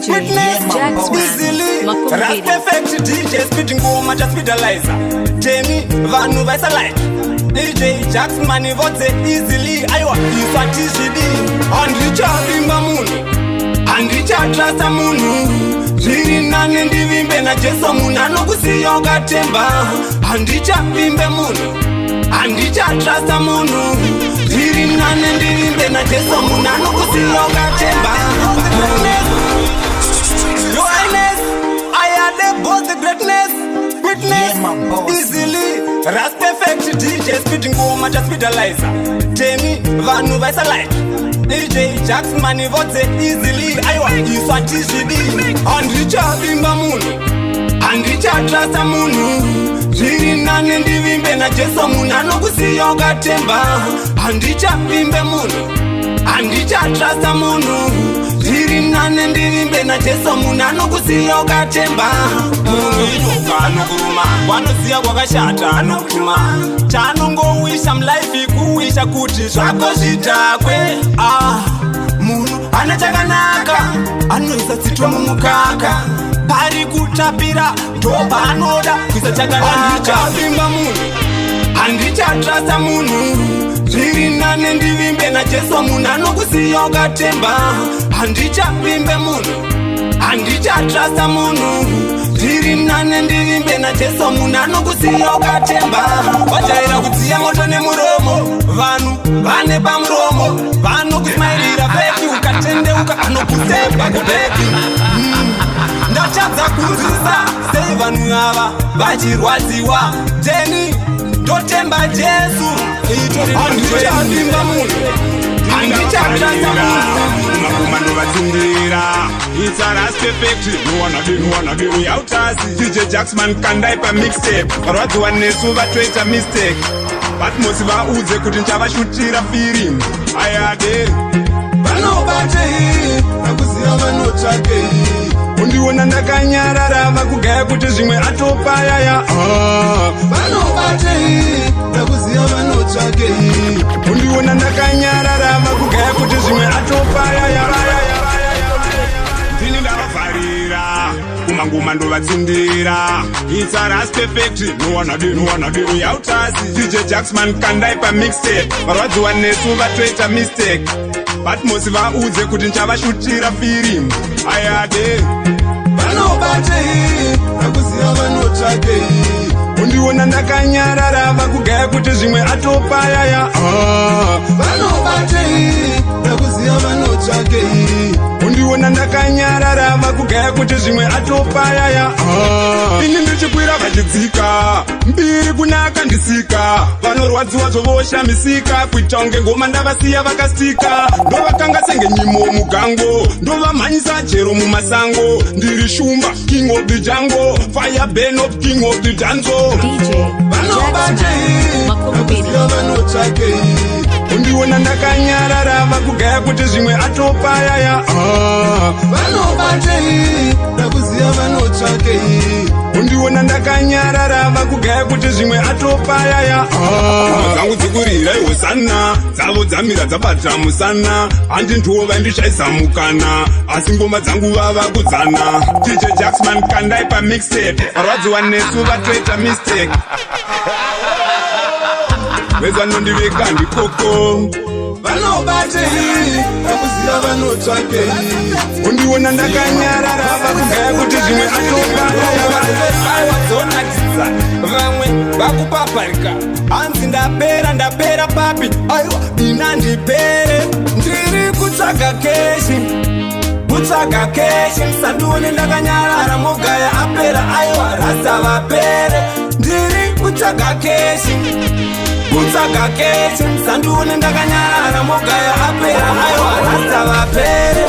easily. RAS perfect DJ spitting ngoma just vitalizer. Jamie vanhu vaisalike. DJ Jax money vodze easily. Aiwa iswa TCD. Andichavimba munhu. Andichatrasta munhu. Zviri nane ndivimbe naJesu munhu anokusiya ukatemba. Andichavimbe munhu. Andichatrasta munhu. Zviri nane ndivimbe naJesu munhu anokusiya ukatemba. Your Highness, I had the both the greatness, easily. RAS perfect DJ spitting ngoma just vitalizer. Jamie vanhu vaisalike. DJ Jax money vodze easily. Aiwa iswa TCD. Andichavimba munhu. Andichatrasta munhu. Zviri nane ndivimbe naJesu munhu anokusiya ukatemba. Andichavimbe munhu. Andichatrasta munhu. Zviri nane ndivimbe naJesu munhu anokusiya ukatemba. Munhu anokuruma wanoziya kwakashata anokutuma. Chanongowisha mulife kuwisha kuti zvako zvidhakwe. Munhu ane chakanaka anoisa tsitwa mumukaka. Pari kutapira ndoba anoda kuisa chakanaka. Andichavimba munhu. Andichatrasta munhu. Zviri nane ndivimbe naJesu munhu anokusiya ukatemba. Andichavimbe munhu. Andichatrasta munhu. Zviri nane ndivimbe naJesu munhu anokusiya ukatemba. Vajaira kudziya moto nemuromo. Vanhu vane pamuromo. Vanokusmairira beki ukatendeuka anokusemba kubeki. Ndachadza kunzwisa sei vanhu ava vachirwadziwa. Jeni ndotemba Jesu. Andichavimba munhu. Andichatrasta munhu. Makomando vatsindira. It's a RAS perfect. No one again without us. DJ Jacksman kandaipa mixtape. Varwadziwa nesu vatoita mistake. But mosi vaudze kuti nchavashutira film. Ayade vanobate nakuziva vanotsvake. Undiona ndakanyarara vakugaya kuti zvimwe atopayaya. Vanobate nakuziva vanotsvake. Undiona ndakanyarara vakugaya kuti zvimwe atopayaya. Ndini ndavavharira kumangoma ndovatsindira. It's a RAS perfect. No one again without us. DJ Jacksman kandaipa mixtape. Varwadziwa nesu vatoita mistake. But mosi vaudze kuti nchavashutira film. Ayade vanobate nakuziva vanotsvake. Undiona ndakanyarara vakugaya kuti zvimwe atopayaya. Vanobate nakuziva vanotsvake. Undiona ndakanyarara vakugaya kuti zvimwe atopayaya. Ini ndichikwira vachidzika. Mbiri kunaka ndisika. Vanorwadziwa zvovoshamisika. Kuita unge ngoma ndavasiya vakasika. Ndovakanga senge nyimo mugango. Ndovamhanyisa chero mumasango. Ndiri shumba king of the jungle. Fire burn up king of the danzo. Vanobate nakuziva vanotsvake. Undiona ndakanyarara vakugaya kuti zvimwe atopayaya. Vanobate nakuziva vanotsvake. Undiona ndakanyarara vakugaya kuti zvimwe atopayaya. Dzangu dzikurira ihosana dzavo dzamira dzabata musana. Handi ndova ndishaisa mukana asi ngoma dzangu vava kudzana. DJ Jacksman kandaipa mixtape. Varwadziwa nesu vatoita mistake. Vezvanondiveka ndikoko. Vanobate nakuziva vanotsvake. Undiona ndakanyarara vakugaya kuti zvimwe atopayaya. Vamwe vakupaparika. Hanzi ndapera papi. Aiwa ina ndipere. Ndiri kutsvaga keshi. Musandione ndakanyarara mogaya apera. Aiwa rasa vapere. Ndiri kutsvaga keshi. Musandione ndakanyarara mogaya apera. Aiwa rasa vapere.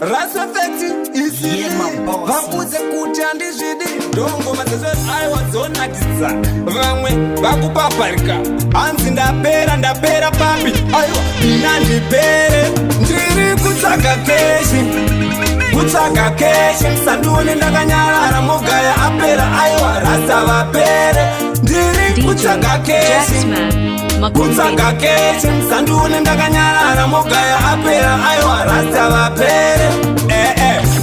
RAS perfect easily. Vamudze kuti handizvidi. Ndongoma dzezvo aiwa dzonakidza. Vamwe vakupaparika. Hanzi ndapera papi. Aiwa ina ndipere. Ndiri kutsvaga keshi. Musandione ndakanyarara mogaya apera. Aiwa rasa vapere. Ndiri kutsvaga keshi. kutsvaga kechi sandione ndakanyarara mogaya apera aiwa rasta vapere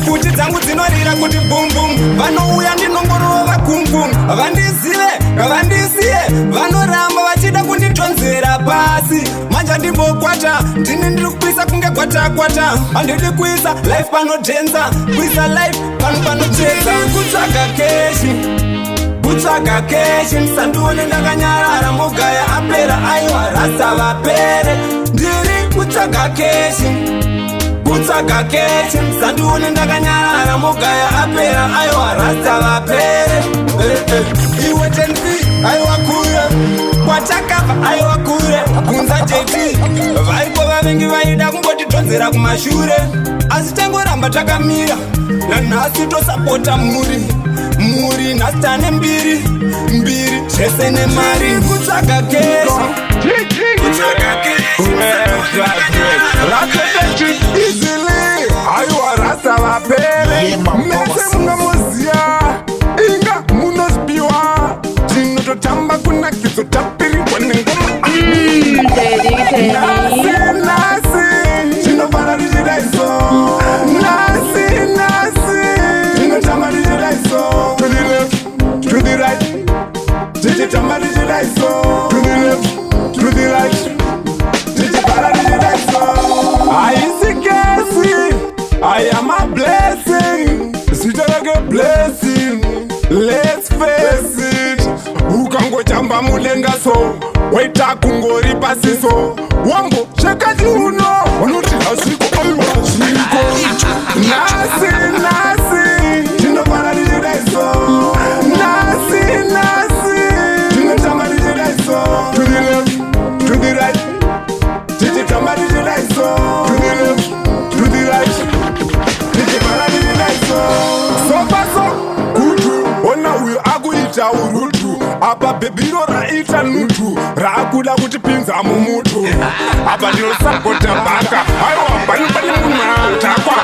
kuti dzangu dzinorira kuti bumbum vanouya ndinongorova kungum vandizive vandisiye vanoramba vachida kunditonzera pasi manja ndimbokwata ndini ndiri kupisa kunge kwata handidi kuisa life panodhenza kuisa life pano panodhenza kutsvaga keshi sandione ndakanyarara mogaya apera aiwa rasta vapere ndiri kutsvaga keshi sandione ndakanyarara mogaya apera aiwa rasta vapere iwe tenzi aiwa kure kwatakabva aiwa kure kunza jeti varipo vavengi vaida kungotitonzera kumashure asi tangoramba takamira nanhasi tosapota muri nhasi tane mbiri zvese nemari kutsvaga keshi aiwa rasta vapere mese munomuziya inga munozipiwa tinototamba kunakidzo tapirirwa nengoma nasi tinofana tichida iso nasi tinotamba tichida iso to the left to the right tichitamba tichida iso to the left to the right tichifana tichida iso aisikesi I am a blessing, sweet like a blessing. Let's face it. Ukango jamba mulenga so, waita kungori pasiso. Wambo cheka juno, onuti asiko aiwa shiko. Nasi, tino para dijeso. Nasi, tino tama dijeso. To the left, to the right. Titi tama dijeso. To the left, to the right. Sopaso kutu ona uyo akuita urutu apa bebiro raita nutu raakuda kutipinza mumutu apa ndinosapota baka aiwa pane munhu atakwa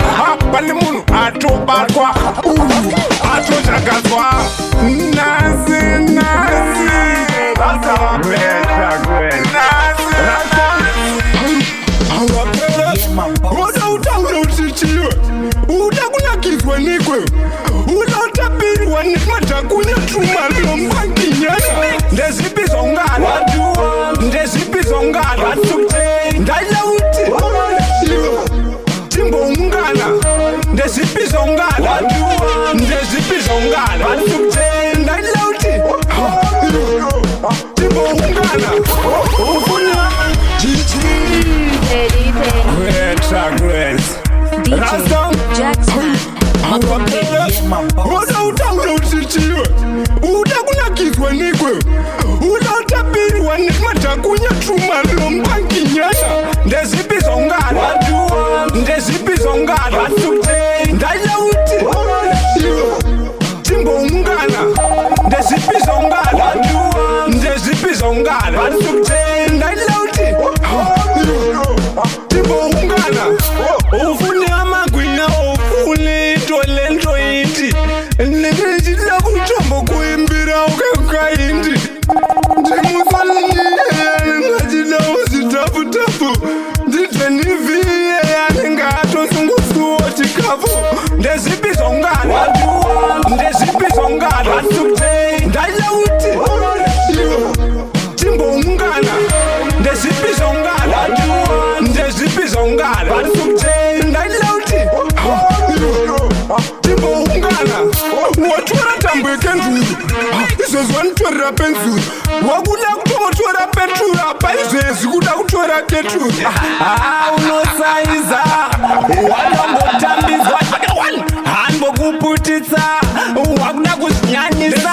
pane munhu atobatwa uyu atochakazwa nasi oda utaura utichiwe uda kunakizwa nikwe uda utapirwa nematakunya tumalilo mbanginyana ndezvipi zvaungana ndaida kuti timboungana ndezvipi zvaungana ndaida kuti timboungana ufuna uda utaura utichiwe uda kunakizwa nikwe uda utapirwa nematakunya tumalilo mbanginyana ndezvipi zvaungana ndaida kuti timboungana ndezvipi zvaungana ndaida kuti timboungana ufune amagwinya ofune tolentoiti ndinechitira kutombo kuimbira ukakaindi ndimusaningachida uzitaputapu nditenivhiye yanenge atosungusuwo chikafu ndezvipi zvaungana ndaida kuti timboungana ndezvipi zvaungana ndaida kuti timboungana watora tambo yekenzuru izvezvi vanitorera penzuru wakuda kutotora petura paizvezvi kuda kutora keturu unosaiza wanongotambidzwa hanbokuputitsa wakuda kuzvinyanyisa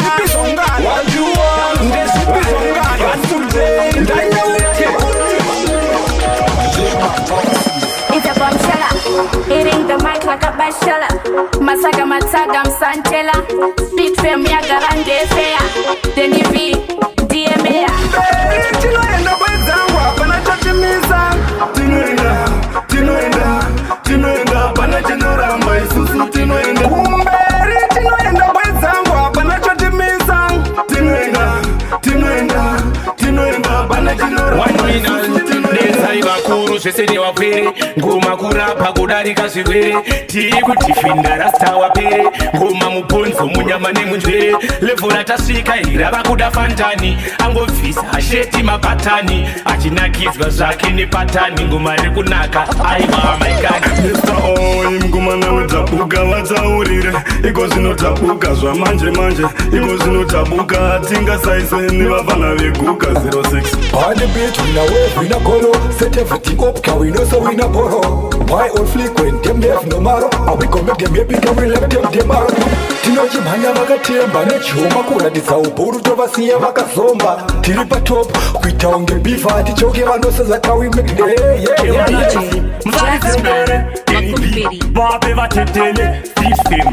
ndezvipi zvaungana ndaida kuti It's a bombshella, hitting the mic like a bachelor. Masaga msantela, speed fame ya garande fair. Then you be DMA. Tinoenda kwezangu hapana chatimisa. Tinoenda hapana chinoramba isusu tinoenda. Kumberi tinoenda kwezangu hapana chatimisa. Tinoenda hapana chinoramba. zvese newapere ngoma kurapa kudarika zvirwere tiri kutifinda rasta wapere ngoma muponzo munyama nemunzvere levho ratasvika iri rava kuda fantani angobvisa asheti mapatani achinakidzwa zvake nepatani ngoma riri kunaka aiwa maikani Mr. ngoma nawe tabuka vatsaurire iko zvinotabuka zvamanje manje iko zvinotabuka tingasaise nevafana veguka 06 On the beat, we na wave, we na colo. Set everything up, can we know so we na borrow. Why on flick when them have no marrow? And we come make them happy, can we let them demaro. Tino chimanya vakatemba nechoma kuratidza ubhuru tovasiya vakazomba tiri patop kuita unge bifa tichoke vanoseza kawimekde vape vatetene system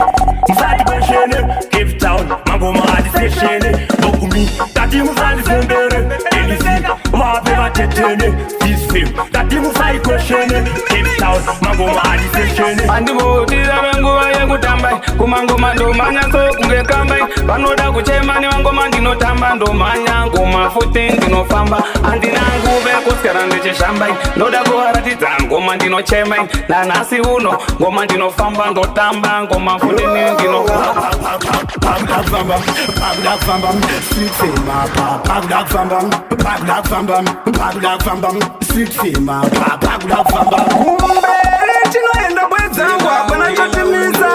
musati kweshene cape town mangoma adiseshene bokumi tati musandisembere elisi vape vatetene system tati musai kweshene cape town mangoma adiseshene andivotira nguva yekutambai kumangoma ndomanya so kunge kambai vanoda kuchema nevangoma ndinotamba ndomanya ngoma futi ndinofamba handina nguve kuskara ndecheshambai ndoda kuvaratidza ngoma ndinochemai nanhasi uno ngoma ndinofamba ndotamba ngoma futi ndinofamba kumberi tinoenda kwedzangwa pana chotimisa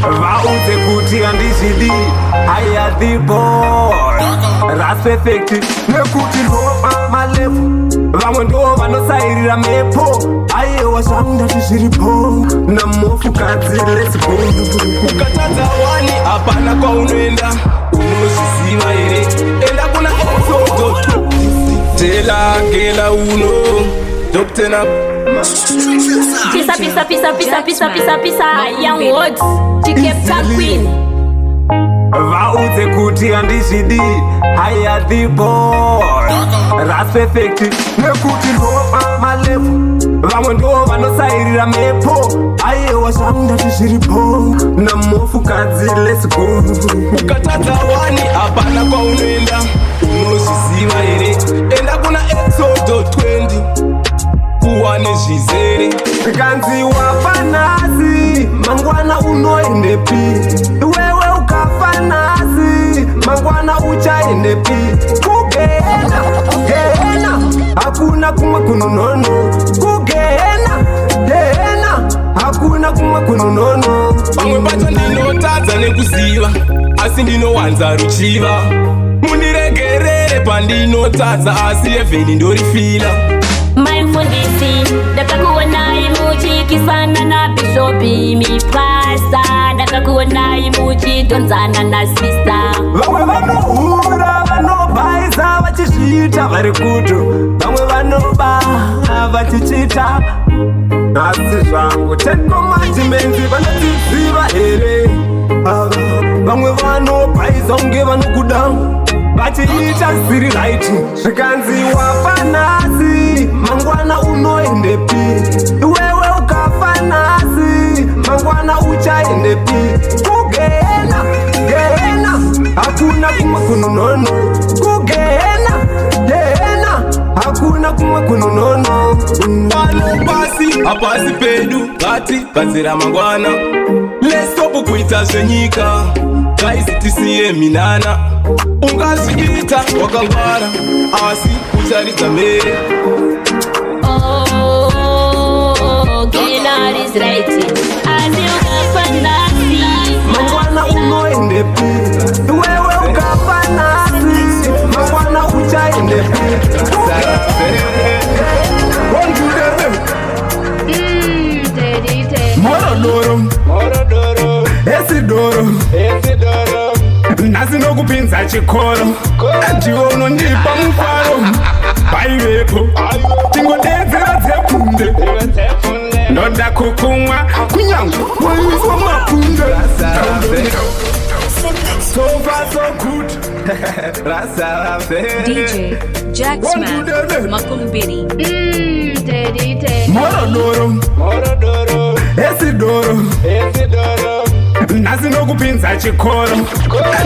vaudze kuti handizvidi ayadhibo ras perfect nekuti ndopa malefu vamwe ndo vanosairira mepo aiyewa zvangu ndati zviripo namofukadzi lesbo ukatadza wani hapana kwaunoenda unozviziva here enda kuna esodo telagela uno dokutena Pisa, young words, to keep that queen. vaudze kuti handizvidi ayadhibo ras perfect nekuti ndopa malefu vamwe ndo vanosairira mepo aiyewa zvangu ndati zviripo namofukadzi lesbo ukatadza wani hapana kwaunoenda unozviziva here enda kuna exodo 20 kuwa nezvizere zvikanzi wafa nhasi mangwana unoendepi wewe ukafa nhasi mangwana uchaendepi kugehena hakuna kumwe kunonono kugehena hakuna kumwe kunonono pamwe pacho ndinotadza nekuziva asi ndinowanza ruchiva mundiregerere pandinotadza asi evheni ndorifila Mindfulness, ndakakuona imuchikisana na bishopi mipasta ndakakuona imuchidonzana na sista vamwe vanohura vanobhaisa vachizviita vari kuto vamwe vanoba vachichita asi zvangu tekomajimenzi vanotiziva here vamwe vanobhaisa unge vanokuda vachiita zviri raiti zvikanzi wafa nhasi mangwana unoendepi wewe ukafa nhasi mangwana uchaendepi kugehena hakuna kumwe kunonono kugehena hakuna kumwe kunonono pano pasi hapasi pedu ngati gadzira mangwana lesopo kuita zvenyika kaisi tisiye minana ungazviita wakangwara asi ucharidza mberi mangwana unoendepi wewe ukafa nhasi mangwana uchaendepi morodoro esidoro nhasi nokupinza chikoro ndiwo unondipa mufaro paivepo tingodedzera dzepfunde ndoda kukumwa kunyange waiswa mapunde so far so good DJ Jacksman Makumbiri morodoro esidoro nhasi nokupinza chikoro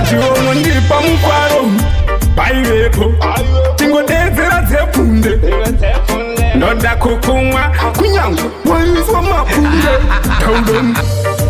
chiwonondipa mufaro paivepo tingodedzera dzepfunde ndoda kukumwa kunyange waiswa mapunde taudoni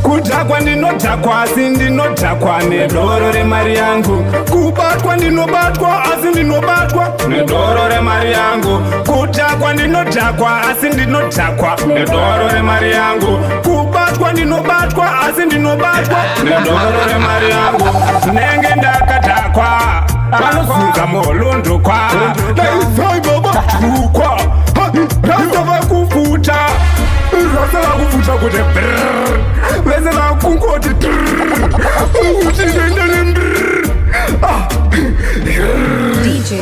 kudhakwa ndinodhakwa asi ndinodhakwa nedoro remari yangu kubatwa ndinobatwa asi ndinobatwa nedoro remari yangu kudhakwa ndinodhakwa asi ndinodhakwa nedoro remari yangu kubatwa ndinobatwa asi ndinobatwa nedoro remari yangu nenge ndakadhakwa vanozunza molondokwa daisaibavatukwa rasa vakufuta rasa vakufuta kuti vese vakungoti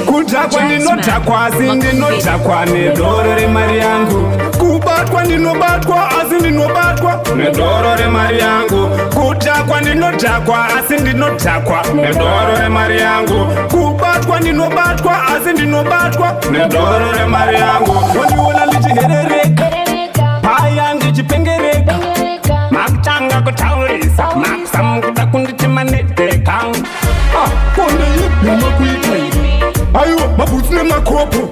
kudhakwa ndinodhakwa asi ndinodhakwa nedoro remari yangu kubatwa ndinobatwa asi ndinobatwa nedoro remari yangu kudhakwa ndinodhakwa asi ndinodhakwa nedoro remari yangu kubatwa ndinobatwa asi ndinobatwa nedoro remari yangu wandiona ndichiherereka paya ndichipengereka makutanga kutaurisa makusamukuda kunditimanedeka kondeibhema kuita ivi aiwa mabhutsi nemakopo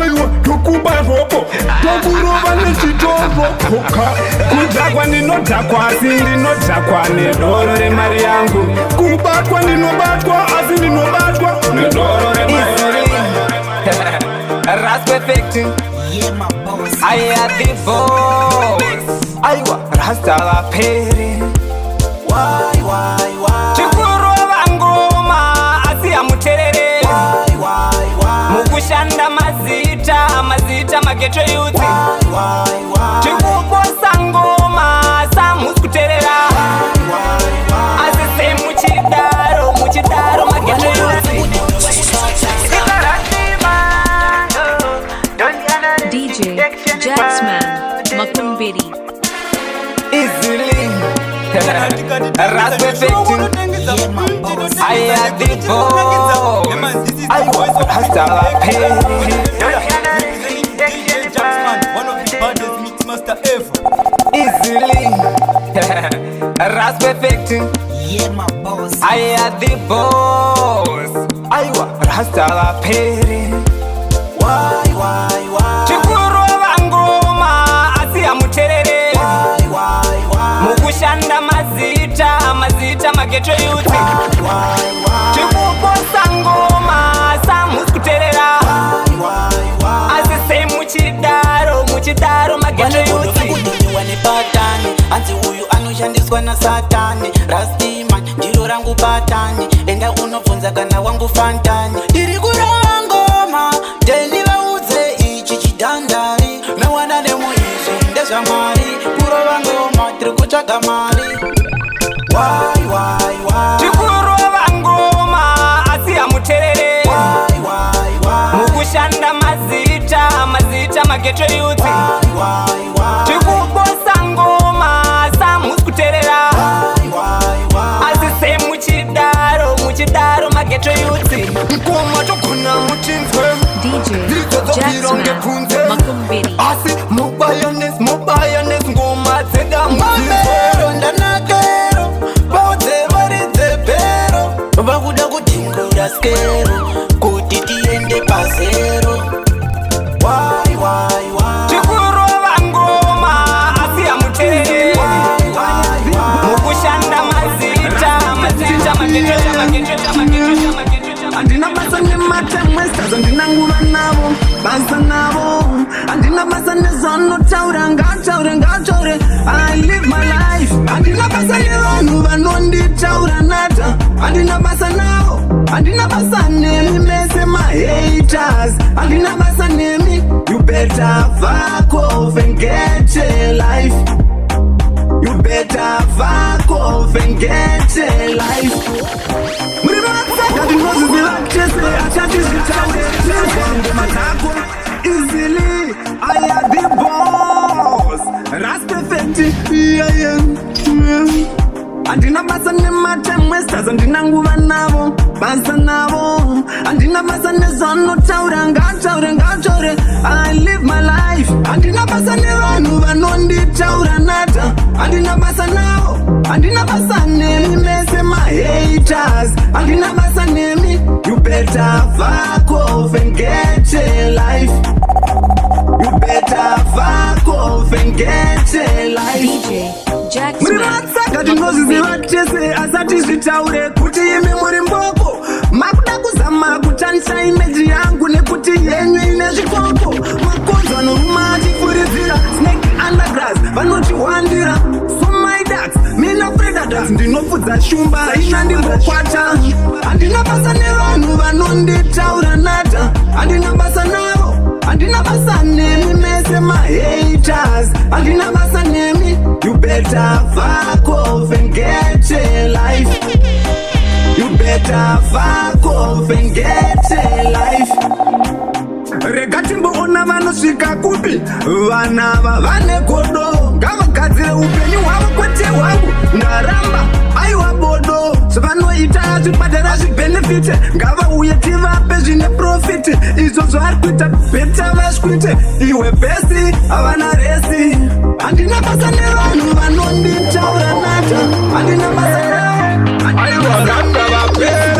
aiwa tokuba ropo tokurova nechitorokoka kudhakwa ndinodhakwa asi ndinodhakwa nedoro remari yangu kubatwa ndinobatwa asi ndinobatwa nedoro remari RAS perfect. Yeah, my boss. I had the voice. Aiwa rasta la pere. Why? Chikuru vangoma asi amuterere. Why? Mukushanda mazita mageto youth. Why? Chikuposa ngoma samus kuterera. Asi muchidaro mageto youth. DJ Jacksman Makumbiri. Easily RAS perfect. Yeah, my boss. I had the voice. I was rasta la pere. DJ Jacksman, one of the baddest mix master ever. Easily RAS perfect. Yeah, my boss. I had the voice. I was rasta la pere. Why? Chikuru vangoma asi amuterere. Why? Mukushanda mazita mageto youth. Why? Chikuposa ngoma samus kuterera. Why? Asi muchidaro mageto youth. Wane patani anzi uyu anoshandiswa na satani rastiman ndiro rangu patani enda unobvunza kana wangu fantani iri kurova ngoma deni vaudze ichi chidhandari mewana nemuizvi ndezvamwari kurova ngoma tiri kutsvaga mari Why? Chikurova ngoma asi amuterere. Mukushanda mazita mageto youth. Chikuposa ngoma samus kuterera. Asi muchidaro mageto youth. Ngoma tokuna muchinzwe. DJ Jacksman Makumbiri. Asi mubayanes ngoma dzeda mamero ndanakero vaudze varidze pero vakuda kudhingura skero kuti tiende pazero Why? Chikurova ngoma asi amuterere. Mukushanda mazita mageto. Andina basa nematemwestazo andina nguva navo basa navo andina basa nezono taura ngataure I live my life andina basa nevanhu vanonditaura nata andina basa navo andina basa nemi mese mahaters andina basa nemi you better fuck off and get a life you better fuck off and get a life easily, I am the boss. RAS perfect, yeah. andina basa nematime wasters andina nguva navo basa navo andina basa nezvanotaura ngataure I live my life andina basa nevanhu vanonditaura nata andina basa navo andina basa nemi mese mahaters andina basa nemi you better fuck off and get a life you better fuck off and get a life DJ Jacksman murivatsaka tinozviziva tese asati zvitaure kuti imi muri mboko makuda kuzama kutanisa imeji yangu nekuti yenyu ine zvikoko makonzo anoruma achifuridzira snake undergrass vanochihwandira so my ducks mina predators ndinopfudza shumba inandimbokwata handina basa nevanhu vanonditaura nata handina basa navo handina basa nemi mese mahaters handina basa nemi you better fuck off and get a life you better fuck off and get a life rega timboona vanosvika kupi vanava vane godo ngavagadzire upenyu hwavo kwete hwangu ndaramba aiwa bodo zvavanoita zvibhadhara zvibhenefite ngavauye tivape zvine profiti izvo zvari kuita beta vasvikuite iwe besi havana resi handina basa nevanhu vanonditaura nata handina basa aiwa ranga vapere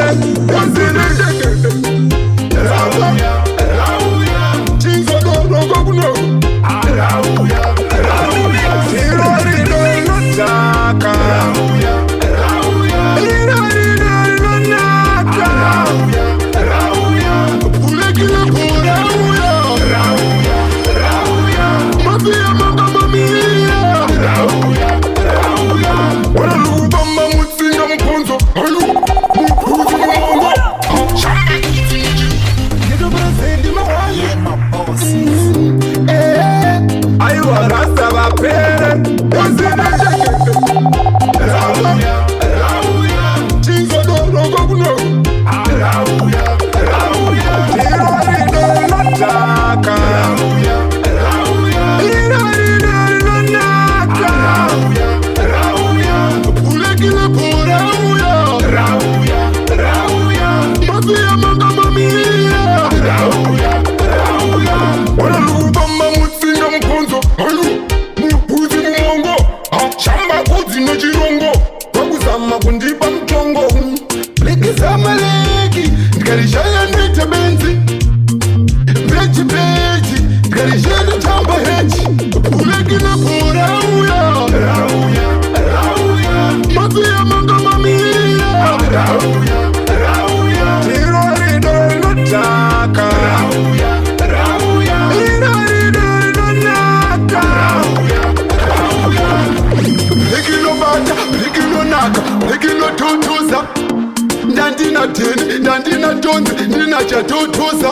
ndandina tonzi ndinachatotosa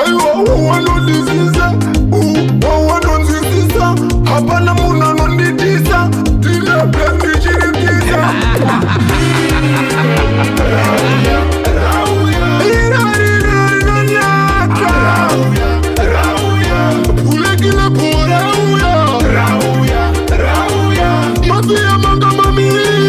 aiwa wanondizisa wanonzisisa hapana munhu anondidisa ndinapembichirikisa ulekile bora uya mafiya mangamamiya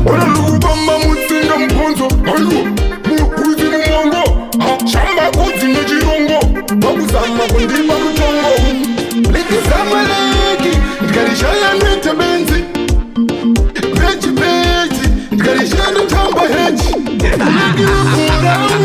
wanalukubamba mutsinga mkonzo aiwa mukuzi mumongo shamba kudzi nechirungo wakuzama kundipa mutongo likizama leki ndikarishaya nete benzi pechi pechi ndikarishaya ndotamba hechi likile bora